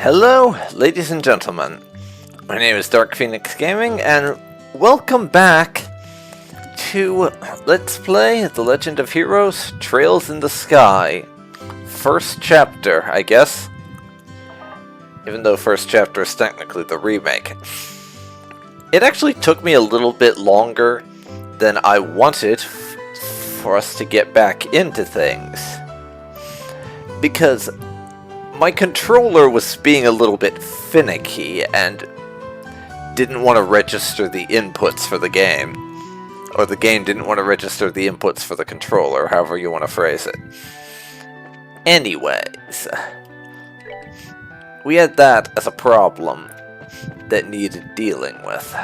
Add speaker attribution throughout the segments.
Speaker 1: Hello, ladies and gentlemen. My name is Dark Phoenix Gaming, and welcome back to Let's Play The Legend of Heroes Trails in the Sky. First chapter, I guess. Even though first chapter is technically the remake. It actually took me a little bit longer than I wanted for us to get back into things. Because my controller was being a little bit finicky and didn't want to register the inputs for the game. Or the game didn't want to register the inputs for the controller, however you want to phrase it. Anyways, we had that as a problem that needed dealing with.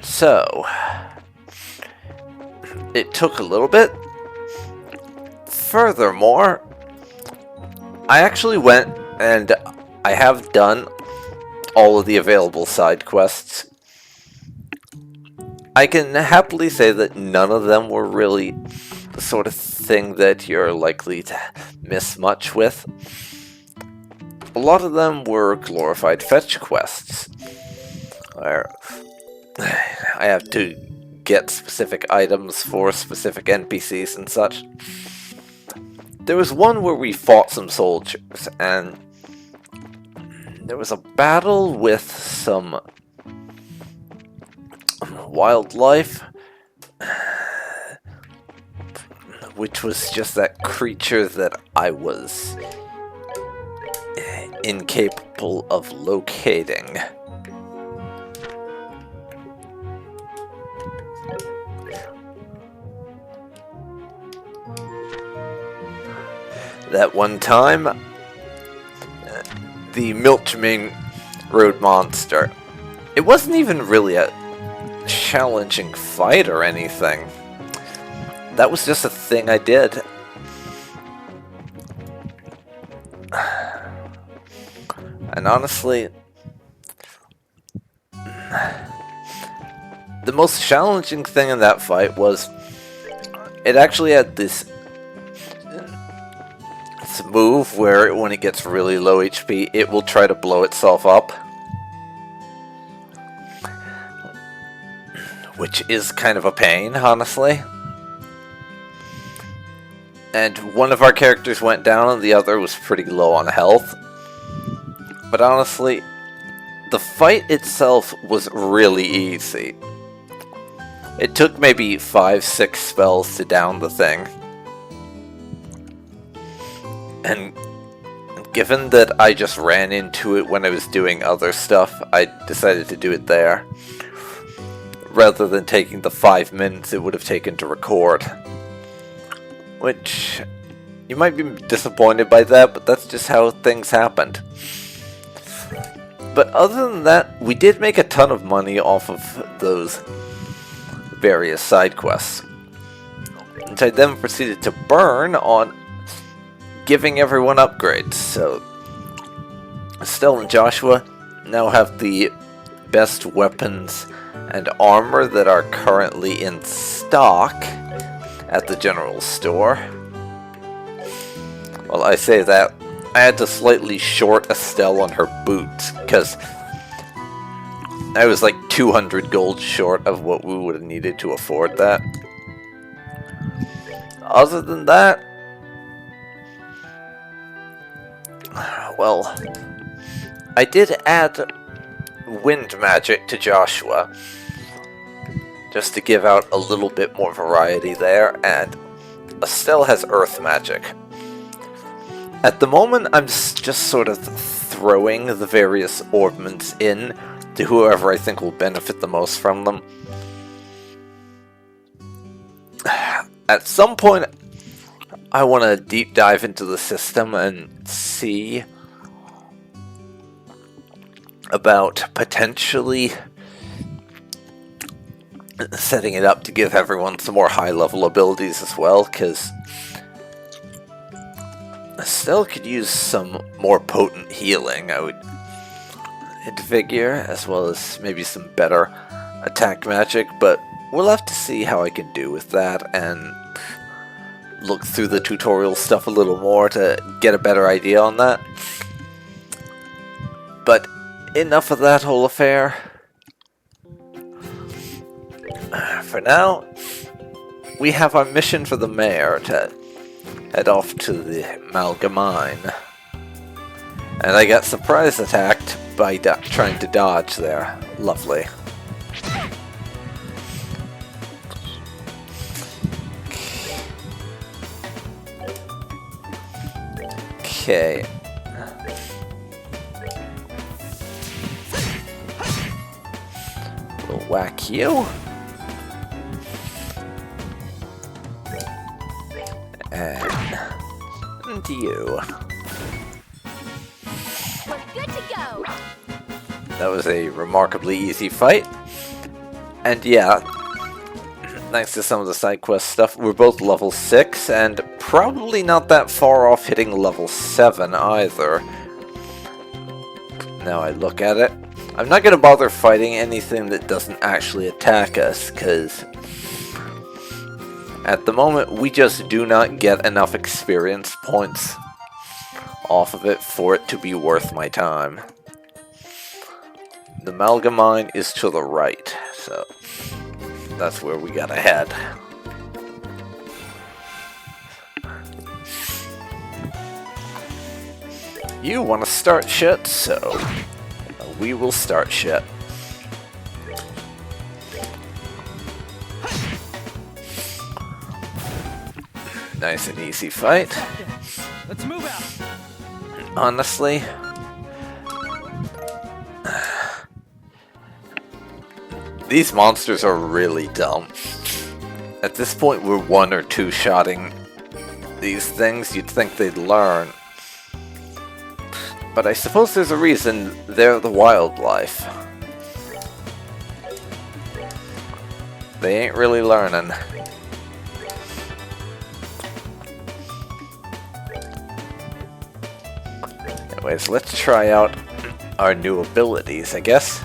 Speaker 1: So, it took a little bit. Furthermore, I actually went and I have done all of the available side quests. I can happily say that none of them were really the sort of thing that you're likely to miss much with. A lot of them were glorified fetch quests, where I have to get specific items for specific NPCs and such. There was one where we fought some soldiers, and there was a battle with some wildlife, which was just that creature that I was incapable of locating. That one time, the Milchming Road Monster. It wasn't even really a challenging fight or anything. That was just a thing I did. And honestly, the most challenging thing in that fight was it actually had this move where when it gets really low HP, it will try to blow itself up. Which is kind of a pain, honestly. And one of our characters went down and the other was pretty low on health. But honestly, the fight itself was really easy. It took maybe 5-6 spells to down the thing. And given that I just ran into it when I was doing other stuff, I decided to do it there. Rather than taking the 5 minutes it would have taken to record. Which, you might be disappointed by that, but that's just how things happened. But other than that, we did make a ton of money off of those various side quests. Which I then proceeded to burn on giving everyone upgrades. So, Estelle and Joshua now have the best weapons and armor that are currently in stock at the general store. Well, I say that, I had to slightly short Estelle on her boots, because I was like 200 gold short of what we would have needed to afford that. Other than that, well, I did add wind magic to Joshua, just to give out a little bit more variety there, and Estelle has earth magic. At the moment, I'm just sort of throwing the various ornaments in to whoever I think will benefit the most from them. At some point, I want to deep dive into the system and see about potentially setting it up to give everyone some more high-level abilities as well, because Estelle could use some more potent healing, I would figure, as well as maybe some better attack magic, but we'll have to see how I can do with that, and look through the tutorial stuff a little more to get a better idea on that. But enough of that whole affair. For now, we have our mission for the mayor to head off to the Malga mine. And I got surprise attacked by trying to dodge there. Lovely. Okay. We'll whack you. And you.
Speaker 2: We're good to go.
Speaker 1: That was a remarkably easy fight. And yeah, thanks to some of the side quest stuff, we're both level 6 and probably not that far off hitting level 7 either. Now I look at it. I'm not going to bother fighting anything that doesn't actually attack us, because at the moment we just do not get enough experience points off of it for it to be worth my time. The Malga mine is to the right, so that's where we gotta head. You want to start shit, so we will start shit. Nice and easy fight.
Speaker 3: Let's move out.
Speaker 1: Honestly, these monsters are really dumb. At this point, we're 1 or 2 shotting these things. You'd think they'd learn. But I suppose there's a reason they're the wildlife. They ain't really learning. Anyways, let's try out our new abilities, I guess.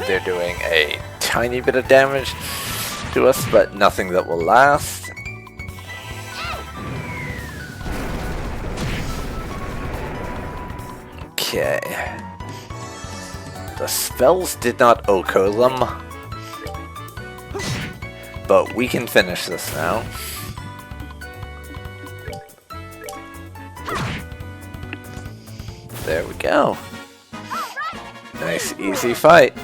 Speaker 1: They're doing a tiny bit of damage to us, but nothing that will last. Okay. The spells did not occur them, but we can finish this now. There we go. Nice, easy fight.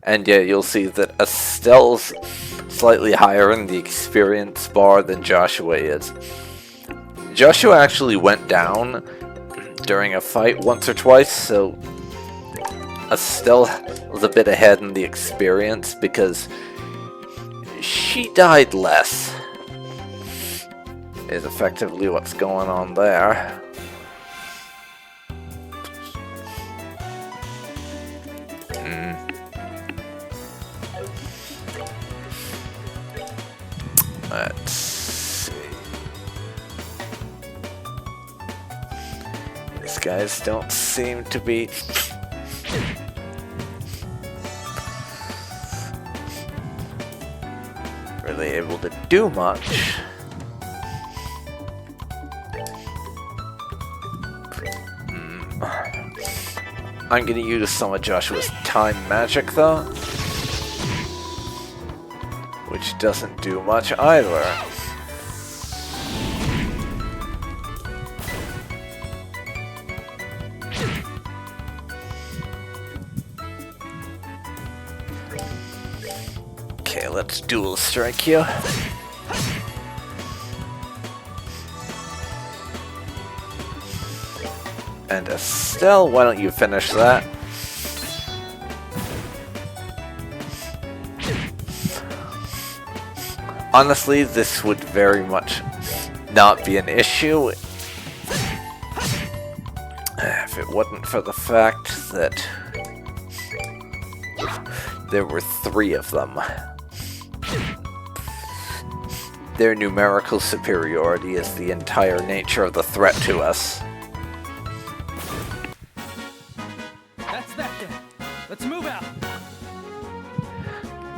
Speaker 1: And yeah, you'll see that Estelle's slightly higher in the experience bar than Joshua is. Joshua actually went down during a fight once or twice, so Estelle was a bit ahead in the experience because she died less. Is effectively what's going on there. Let's see. These guys don't seem to be really able to do much. I'm gonna use some of Joshua's time magic though, which doesn't do much either. Okay, let's dual strike you. And Estelle, why don't you finish that? Honestly, this would very much not be an issue if it wasn't for the fact that there were 3 of them. Their numerical superiority is the entire nature of the threat to us.
Speaker 3: Let's move out.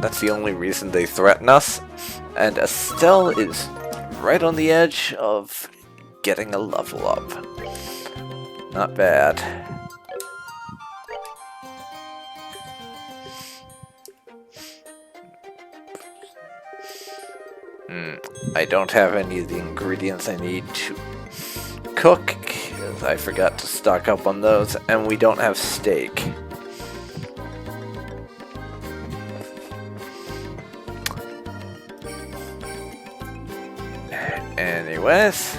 Speaker 1: That's the only reason they threaten us. And Estelle is right on the edge of getting a level up. Not bad. I don't have any of the ingredients I need to cook. I forgot to stock up on those, and we don't have steak. Anyways,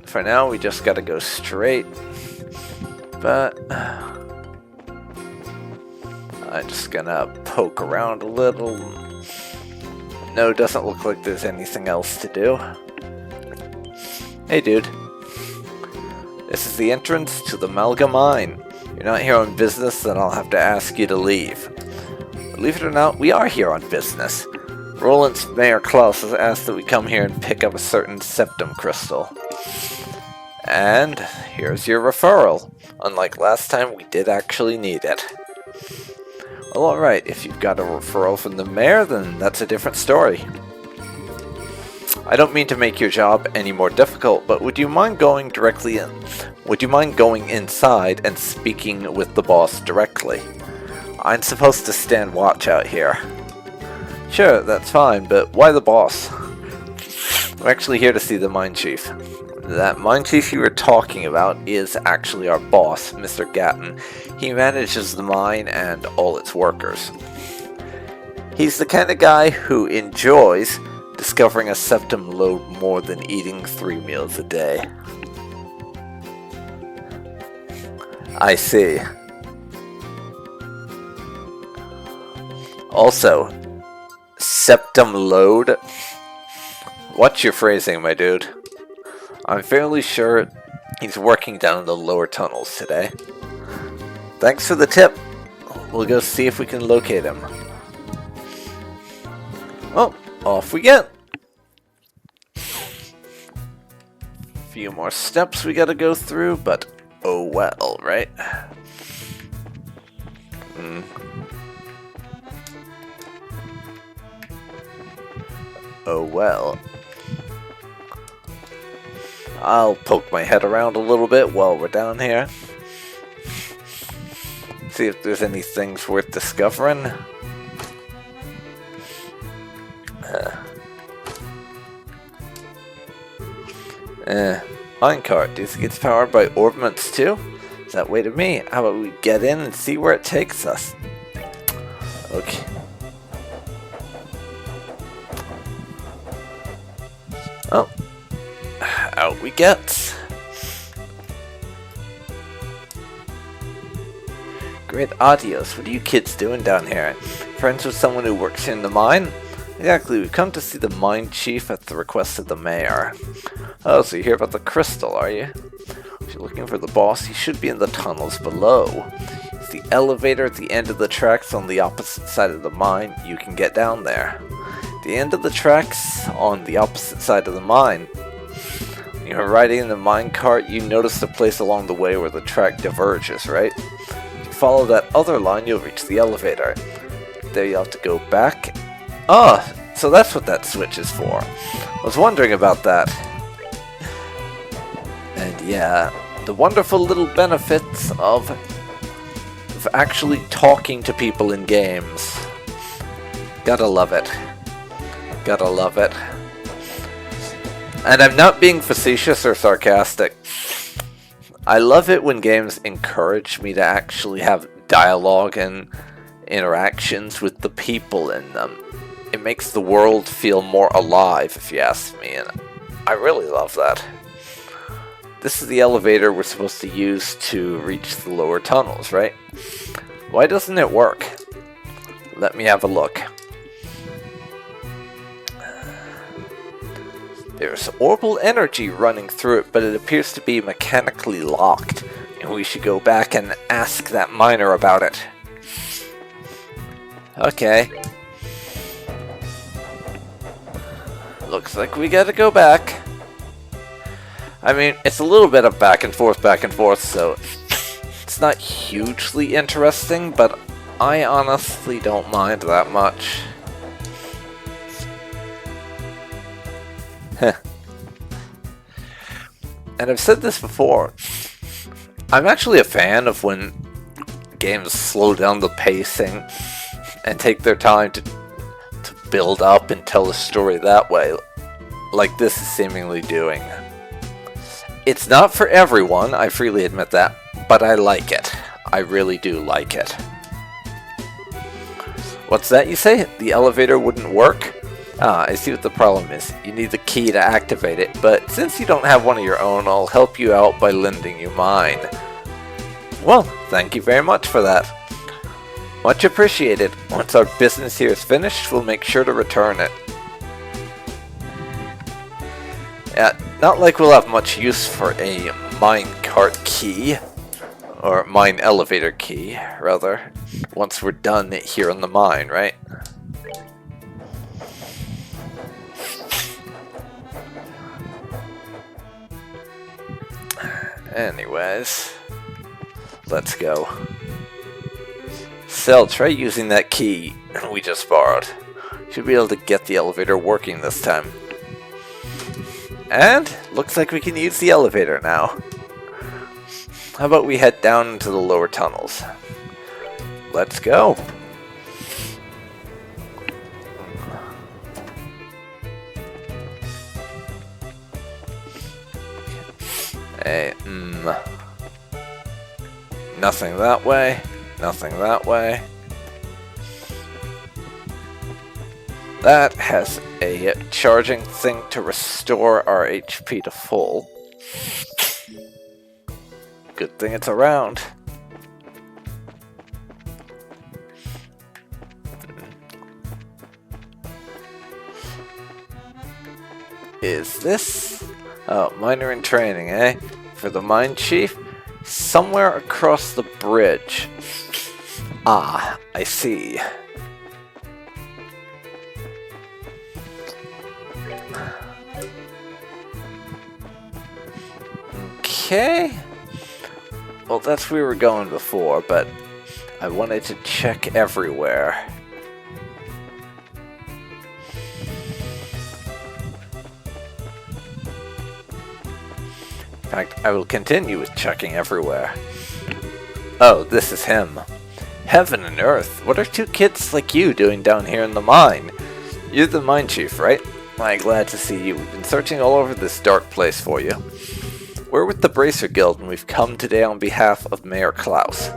Speaker 1: for now we just gotta go straight, but I'm just gonna poke around a little. No, doesn't look like there's anything else to do. Hey dude, this is the entrance to the Malga Mine. You're not here on business, then I'll have to ask you to leave. Believe it or not, we are here on business. Roland's Mayor Klaus has asked that we come here and pick up a certain septum crystal. And here's your referral. Unlike last time, we did actually need it. Well, alright, if you've got a referral from the mayor, then that's a different story. I don't mean to make your job any more difficult, but would you mind going directly in? Would you mind going inside and speaking with the boss directly? I'm supposed to stand watch out here. Sure, that's fine, but why the boss? We're actually here to see the mine chief. That mine chief you were talking about is actually our boss, Mr. Gatton. He manages the mine and all its workers. He's the kind of guy who enjoys discovering a septum lode more than eating 3 meals a day. I see. Also, septum lode? What's your phrasing, my dude? I'm fairly sure he's working down in the lower tunnels today. Thanks for the tip. We'll go see if we can locate him. Oh, off we get. Few more steps we gotta go through, but oh well, right? Oh well. I'll poke my head around a little bit while we're down here. See if there's any things worth discovering. Minecart. Do you think it's powered by orbments too? Is that way to me? How about we get in and see where it takes us? Okay. Oh. Out we get. Great Adios, what are you kids doing down here? Friends with someone who works in the mine? Exactly, we've come to see the mine chief at the request of the mayor. Oh, so you hear about the crystal, are you? If you're looking for the boss, he should be in the tunnels below. It's the elevator at the end of the tracks on the opposite side of the mine. You can get down there. The end of the tracks on the opposite side of the mine. When you're riding in the minecart, you notice the place along the way where the track diverges, right? If you follow that other line, you'll reach the elevator. There you'll have to go back. Ah, so that's what that switch is for. I was wondering about that. And yeah, the wonderful little benefits of actually talking to people in games. Gotta love it. Gotta love it. And I'm not being facetious or sarcastic. I love it when games encourage me to actually have dialogue and interactions with the people in them. It makes the world feel more alive, if you ask me, and I really love that. This is the elevator we're supposed to use to reach the lower tunnels, right? Why doesn't it work? Let me have a look. There's orbal energy running through it, but it appears to be mechanically locked, and we should go back and ask that miner about it. Okay. Looks like we gotta go back. I mean, it's a little bit of back and forth, so it's It's not hugely interesting, but I honestly don't mind that much. Heh. And I've said this before, I'm actually a fan of when games slow down the pacing and take their time to build up and tell a story that way, like this is seemingly doing. It's not for everyone, I freely admit that, but I like it. I really do like it. What's that you say? The elevator wouldn't work? Ah, I see what the problem is. You need the key to activate it, but since you don't have one of your own, I'll help you out by lending you mine. Well, thank you very much for that. Much appreciated. Once our business here is finished, we'll make sure to return it. Yeah, not like we'll have much use for a minecart key. Or mine elevator key, rather. Once we're done here in the mine, right? Anyways, let's go. Cell, try using that key we just borrowed. Should be able to get the elevator working this time. And looks like we can use the elevator now. How about we head down into the lower tunnels? Let's go. Hey, nothing that way. Nothing that way. That has a charging thing to restore our HP to full. Good thing it's around. Is this? Oh, miner in training, eh? For the mine chief? Somewhere across the bridge. Ah, I see. Okay. Well, that's where we were going before, but I wanted to check everywhere. In fact, I will continue with checking everywhere. Oh, this is him. Heaven and earth, what are two kids like you doing down here in the mine? You're the mine chief, right? I'm glad to see you. We've been searching all over this dark place for you. We're with the Bracer Guild, and we've come today on behalf of Mayor Klaus.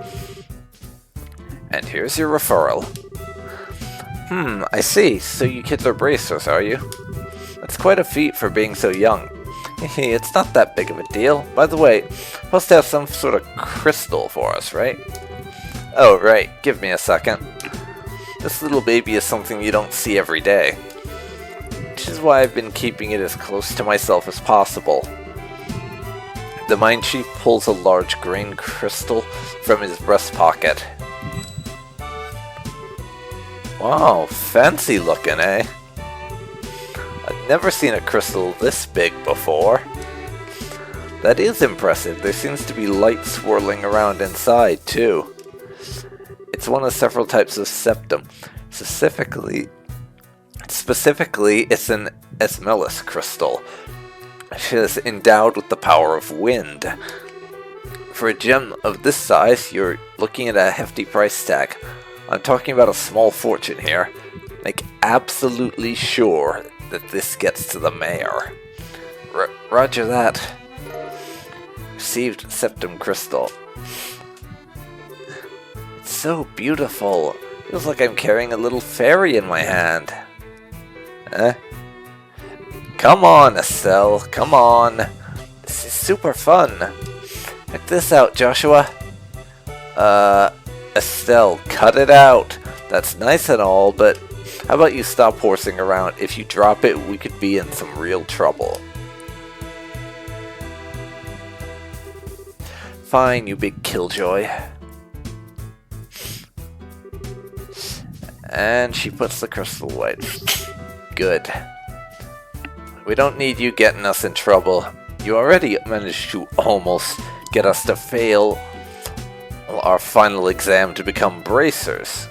Speaker 1: And here's your referral. I see. So you kids are bracers, are you? That's quite a feat for being so young. It's not that big of a deal. By the way, supposed to have some sort of crystal for us, right? Oh, right. Give me a second. This little baby is something you don't see every day. Which is why I've been keeping it as close to myself as possible. The mine chief pulls a large green crystal from his breast pocket. Wow, fancy looking, eh? I've never seen a crystal this big before. That is impressive. There seems to be light swirling around inside, too. It's one of several types of septum. Specifically, it's an Esmelis crystal. It is endowed with the power of wind. For a gem of this size, you're looking at a hefty price tag. I'm talking about a small fortune here. Make absolutely sure that this gets to the mayor. Roger that. Received septum crystal. It's so beautiful. Feels like I'm carrying a little fairy in my hand. Come on, Estelle, come on. This is super fun. Check this out, Joshua. Estelle, cut it out. That's nice and all, but how about you stop horsing around? If you drop it, we could be in some real trouble. Fine, you big killjoy. And she puts the crystal away. Good. We don't need you getting us in trouble. You already managed to almost get us to fail our final exam to become bracers.